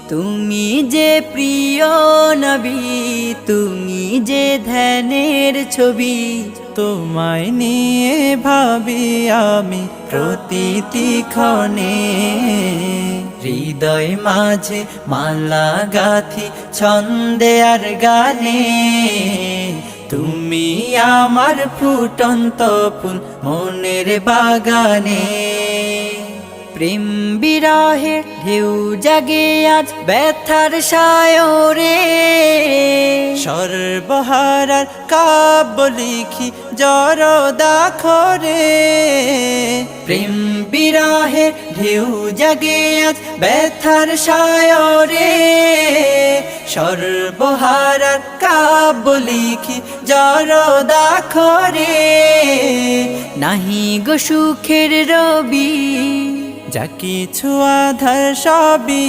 তুমি যে প্রিয় নবী, তুমি যে ধ্যানের ছবি, তোমায় নিয়ে ভাবি আমি প্রতিটি ক্ষণে। হৃদয় মাঝে মালা গাথি ছন্দে আর গানে। তুমি আমার ফুটন্ত ফুল মনের বাগানে। প্রেম বিরহে ঢেউ জাগে আজ ব্যথার সায়রে। সর্বহারার কাব্য লিখি জরদাখরে। প্রেম বিরহে ঢেউ জাগে আজ ব্যথার সায়রে। সর্বহারার কাব্য লিখি জরদাখরে। নাহি গো সুখের রবি, যা কিছু আধার সবই